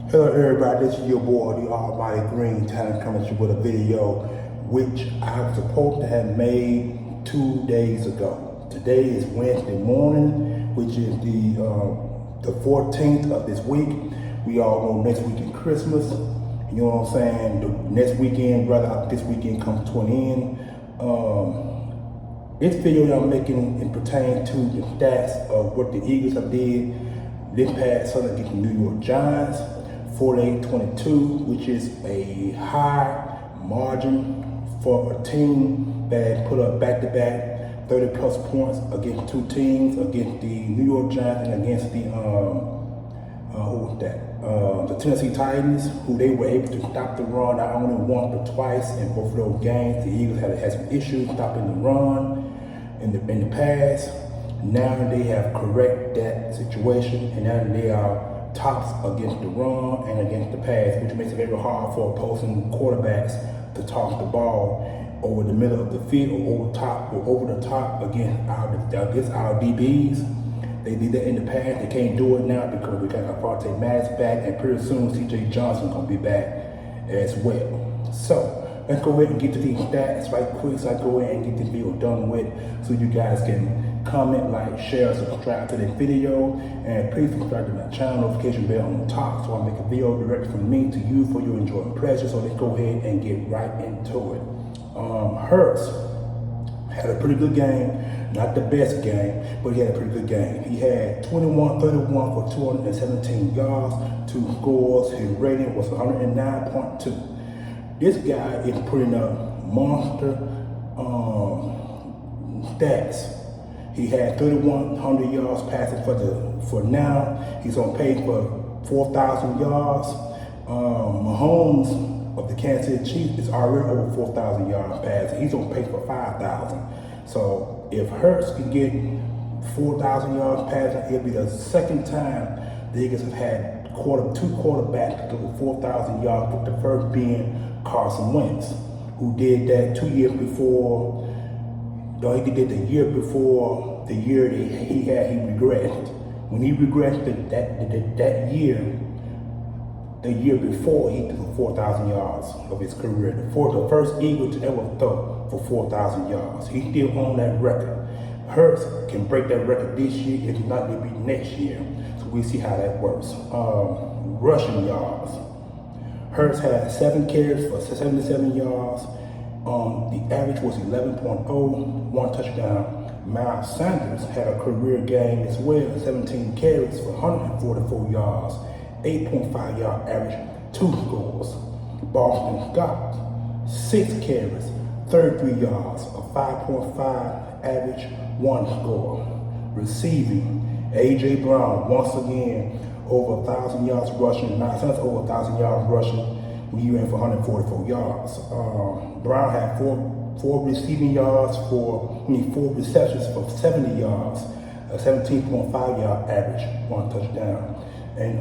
Hello everybody, this is your boy, the Almighty Green Talent, coming to you with a video which I was supposed to have made 2 days ago. Today is Wednesday morning, which is the 14th of this week. We all know next weekend Christmas. You know what I'm saying? The next weekend, rather this weekend comes to an end. This video I'm making it pertains to the stats of what the Eagles have did this past Sunday against the New York Giants. 48-22, which is a high margin for a team that put up back-to-back 30-plus points against two teams, against the New York Giants and against the the Tennessee Titans, who they were able to stop the run not only once but twice in both of those games. The Eagles had some issues stopping the run in the past. Now they have corrected that situation, and now they are tops against the run and against the pass, which makes it very hard for opposing quarterbacks to toss the ball over the middle of the field or over the top against our DBs. They did that in the past. They can't do it now because we got Avonte Maddox back, and pretty soon C.J. Johnson gonna be back as well. So let's go ahead and get to these stats right quick, so I go ahead and get this video done with, so you guys can comment, like, share, subscribe to this video, and please subscribe to my channel, notification bell on the top, so I make a video directly from me to you for your enjoyment pleasure. So let's go ahead and get right into it. Hurts had a pretty good game, not the best game, but he had a pretty good game. He had 21-31 for 217 yards, 2 scores. His rating was 109.2. This guy is putting up monster stats. He had 3,100 yards passing for now. He's on pace for 4,000 yards. Mahomes of the Kansas City Chiefs is already over 4,000 yards passing. He's on pace for 5,000. So if Hurts can get 4,000 yards passing, it'll be the second time the Eagles have had two quarterbacks to go 4,000 yards, with the first being Carson Wentz, who did that 2 years before. He did the year before the year that he regressed. When he regressed that year, the year before, he threw 4,000 yards of his career. The first Eagle to ever throw for 4,000 yards. He still on that record. Hurts can break that record this year, if not, it'll be next year. So we see how that works. Rushing yards. Hurts had 7 carries for 77 yards. The average was 11.0, 1 touchdown. Miles Sanders had a career game as well, 17 carries for 144 yards, 8.5 yard average, 2 scores. Boston Scott, 6 carries, 33 yards, a 5.5 average, 1 score. Receiving, A.J. Brown, once again, over 1,000 yards rushing. Miles Sanders over 1,000 yards rushing. We ran for 144 yards. Brown had four receiving yards for 4 receptions for 70 yards, a 17.5 yard average, 1 touchdown. And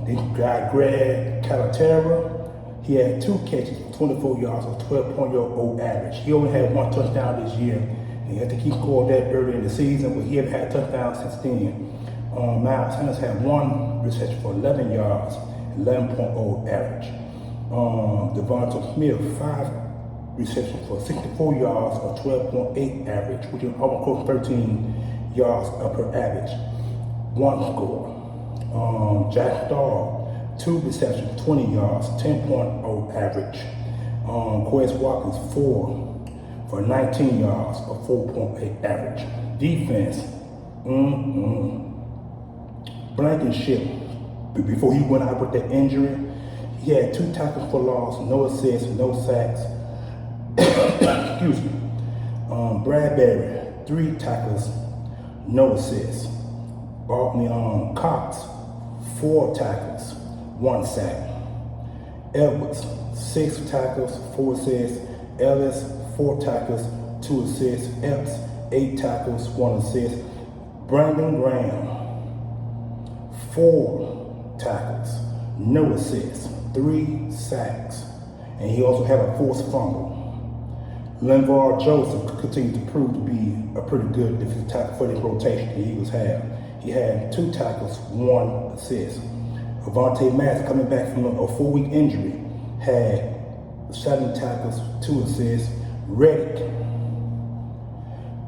this guy Greg Calcaterra, he had 2 catches for 24 yards, a 12.0 average. He only had 1 touchdown this year. He had to keep scoring that early in the season, but he had had touchdowns since then. Miles Sanders had 1 reception for 11 yards, 11.0 average. Devonta Smith, 5 receptions for 64 yards, or 12.8 average, which is almost 13 yards per average, 1 score. Jack Starr, 2 receptions, 20 yards, 10.0 average. Quez Watkins, 4 for 19 yards, or 4.8 average. Defense, Blankenship, before he went out with that injury, he had 2 tackles for loss, no assists, no sacks. Excuse me. Bradbury, 3 tackles, no assists. Cox, 4 tackles, 1 sack. Edwards, 6 tackles, 4 assists. Ellis, 4 tackles, 2 assists. Epps, 8 tackles, 1 assist. Brandon Graham, 4 tackles, no assists, 3 sacks, and he also had a forced fumble. Linval Joseph continued to prove to be a pretty good defensive tackle for the rotation the Eagles have. He had 2 tackles, 1 assist. Avonte Maddox, coming back from a 4-week injury, had 7 tackles, 2 assists. Reddick,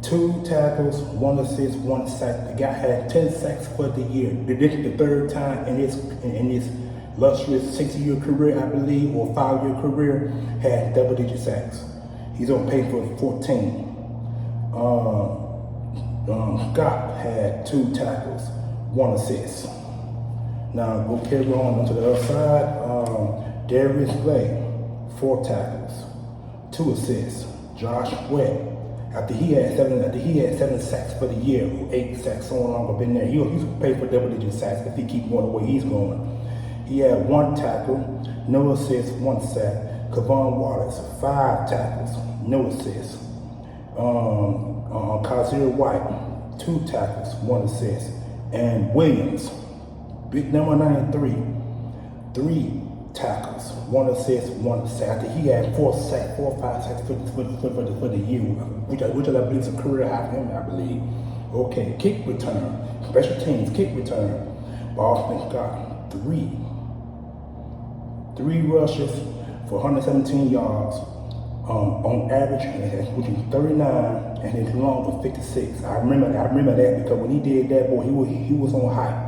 2 tackles, 1 assist, 1 sack. The guy had 10 sacks for the year. This is the 3rd time in his illustrious 6-year career, I believe, or 5-year career, had double-digit sacks. He's on pace for 14. Scott had 2 tackles, 1 assist. Now we'll carry on to the other side. Darius Slay, 4 tackles, 2 assists. Josh Sweat, after he had 7 sacks for the year, 8 sacks, so long been there. He's paid for double-digit sacks if he keep going the way he's going. He had 1 tackle, no assists, 1 sack. Kavon Wallace, 5 tackles, no assists. Kazir White, 2 tackles, 1 assist. And Williams, big number 93, 3 tackles, 1 assist, 1 sack. After he had 4 or 5 sacks for the year, which I believe is a career high for him, I believe. Okay, kick return, special teams, kick return. Boston got 3 rushes for 117 yards on average, which is 39, and his long was 56. I remember that because when he did that, boy, he was on hype.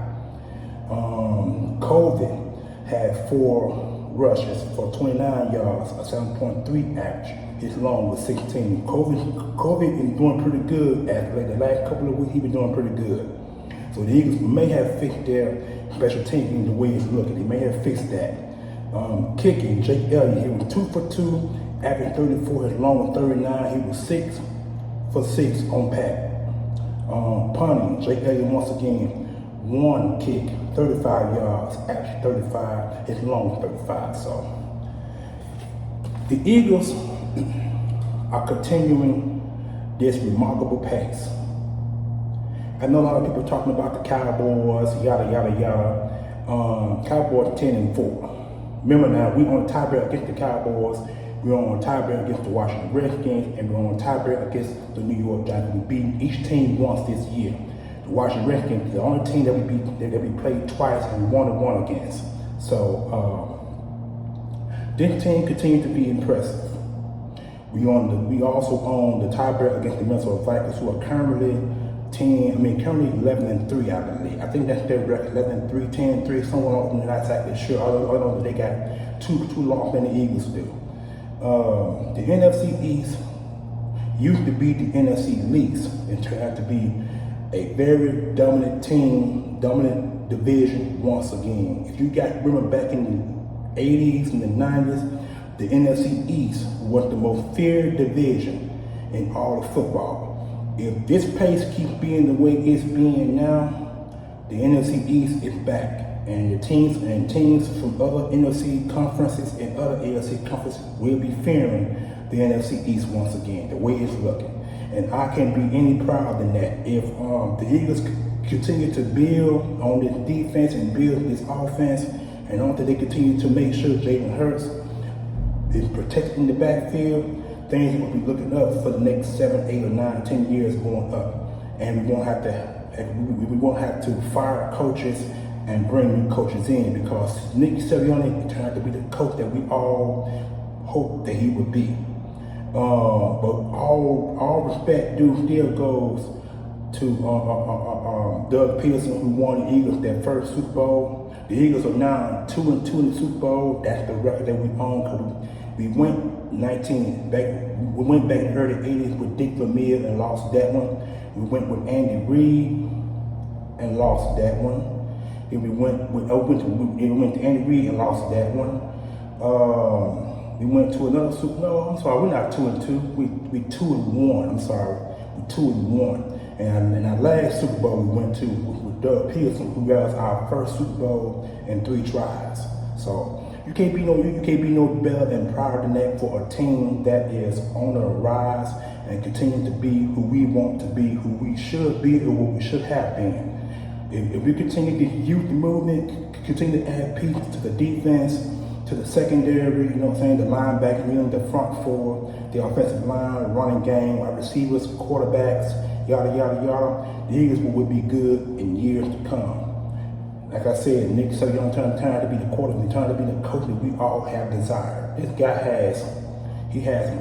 Colvin had 4 rushes for 29 yards, a 7.3 average. His long was 16. Colvin is doing pretty good. After the last couple of weeks, he's been doing pretty good. So the Eagles may have fixed their special teams the way it's looking. They may have fixed that. Kicking, Jake Elliott, he was 2 for 2, average 34. His long was 39. He was 6 for 6 on pat. Punting, Jake Elliott once again, 1 kick, 35 yards, average 35. His long was 35. So the Eagles are continuing this remarkable pace. I know a lot of people talking about the Cowboys, yada yada yada. Cowboys 10-4. Remember now, we're on a tiebreak against the Cowboys. We're on a tiebreak against the Washington Redskins, and we're on a tiebreak against the New York Giants. We beat each team once this year. The Washington Redskins, the only team that we beat, that we played twice and we won against. So this team continues to be impressive. We also own the tiebreak against the Minnesota Vikings, who are currently 11-3, I believe. I think that's their record, 11-3, 10-3, somewhere. I'm not exactly sure. I know that they got two losses than the Eagles do. The NFC East used to be the NFC least and turned out to be a very dominant team, dominant division once again. If you remember back in the 80s and the 90s, the NFC East was the most feared division in all of football. If this pace keeps being the way it's being now, the NFC East is back. And the teams from other NFC conferences and other AFC conferences will be fearing the NFC East once again, the way it's looking. And I can't be any prouder than that. If the Eagles continue to build on this defense and build this offense, and after they continue to make sure Jalen Hurts is protecting the backfield, things will be looking up for the next 7, 8, or 9, 10 years going up. And we won't have to fire coaches and bring new coaches in, because Nick Sirianni turned out to be the coach that we all hoped that he would be. But all respect still goes to Doug Peterson, who won the Eagles their first Super Bowl. The Eagles are now 2-2 in the Super Bowl. That's the record that we own. We went back in the early 80s with Dick Vermeer and lost that one. We went with Andy Reid and lost that one. Then we went to Andy Reid and lost that one. We went to another Super Bowl. No, I'm sorry, we're not 2-2. We 2-1. I'm sorry, we 2-1. And our last Super Bowl we went to with Doug Peterson, who got us our first Super Bowl in 3 tries. So you can't be no better and prouder than that for a team that is on the rise and continue to be who we want to be, who we should be, or what we should have been. If we continue to youth movement, continue to add pieces to the defense, to the secondary, you know what I'm saying, the linebacker, the front four, the offensive line, the running game, our receivers, quarterbacks, yada, yada, yada, the Eagles will be good in years to come. Like I said, Nick Sirianni turned to be the quarterback, he turned to be the coach that we all have desired. This guy has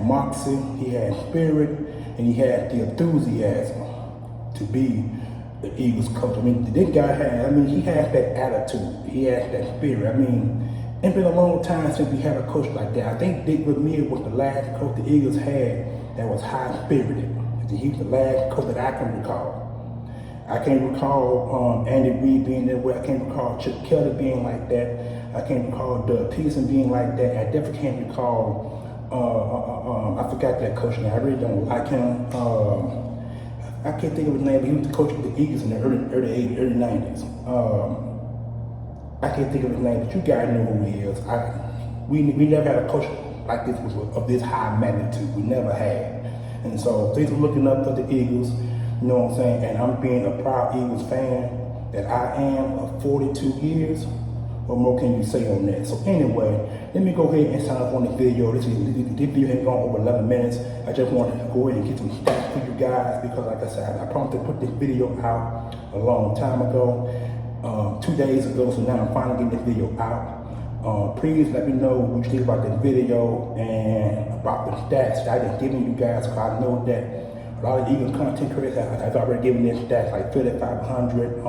moxie, he has spirit, and he has the enthusiasm to be the Eagles coach. I mean, this guy he has that attitude, he has that spirit. I mean, it's been a long time since we had a coach like that. I think Dick Vermeer was the last coach the Eagles had that was high-spirited. He was the last coach that I can recall. I can't recall Andy Reid being that way. I can't recall Chip Kelly being like that. I can't recall Doug Peterson being like that. I definitely can't recall, I forgot that coach name. I really don't like him. I can't think of his name, but he was the coach of the Eagles in the early 80s, early 90s. I can't think of his name, but you guys know who he is. We never had a coach like this of this high magnitude. We never had. And so things are looking up for the Eagles. You know what I'm saying? And I'm being a proud Eagles fan that I am of 42 years. What more can you say on that? So anyway, let me go ahead and sign up on the video. This video ain't gone over 11 minutes. I just wanted to go ahead and get some stats for you guys because like I said, I promised to put this video out a long time ago, 2 days ago. So now I'm finally getting this video out. Please let me know what you think about this video and about the stats that I've been giving you guys because I know that a lot of Eagles content creators have already given their stats like 5,500,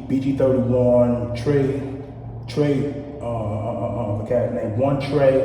BG31, Trey, forgot his name, One Trey,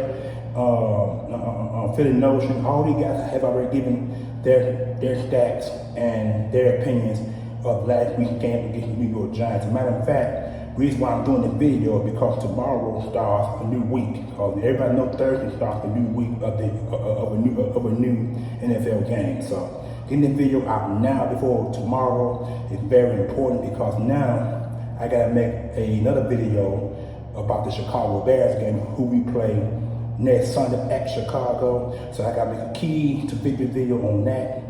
Philly Notion. All these guys have already given their stats and their opinions of last week's game against the New York Giants. As a matter of fact, the reason why I'm doing this video is because tomorrow starts a new week. Because everybody knows Thursday starts a new week of a new NFL game. So getting this video out now before tomorrow is very important because now I gotta make another video about the Chicago Bears game, who we play next Sunday at Chicago. So I gotta make a key to victory video on that.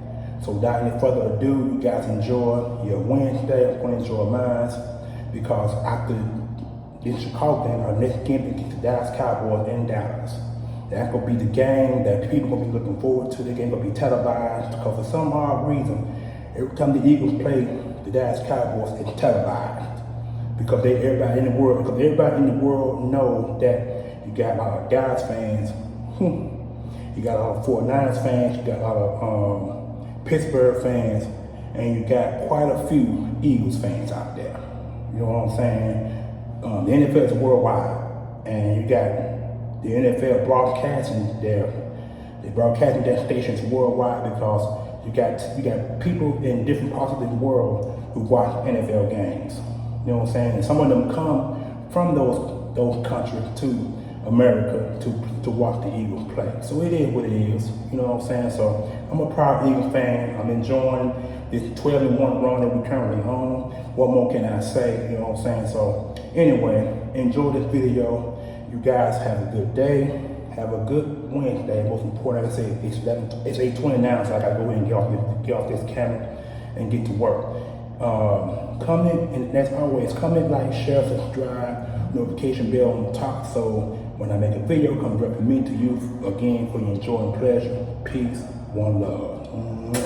So without any further ado, you guys enjoy your Wednesday. I'm gonna enjoy mine. Because after this Chicago game, our next game against the Dallas Cowboys in Dallas. That's gonna be the game that people gonna be looking forward to. The game gonna be televised because for some odd reason, every time the Eagles play the Dallas Cowboys, it's televised. Because everybody in the world know that you got a lot of Dallas fans, you got a lot of 49ers fans, you got a lot of Pittsburgh fans, and you got quite a few Eagles fans out there. You know what I'm saying? The NFL is worldwide, and you got the NFL broadcasting their stations worldwide because you got people in different parts of the world who watch NFL games. You know what I'm saying? And some of them come from those countries to America to watch the Eagles play. So it is what it is. You know what I'm saying? So I'm a proud Eagles fan. I'm enjoying this 12-1 run that we're currently on. What more can I say? You know what I'm saying? So anyway, enjoy this video. You guys have a good day. Have a good Wednesday. Most important, like I said, it's 8:20 now, so I gotta go ahead and get off this camera and get to work. Comment, and as always, comment, like, share, subscribe, notification bell on top, so when I make a video, come directly to me, to you again for your joy and pleasure. Peace, one love.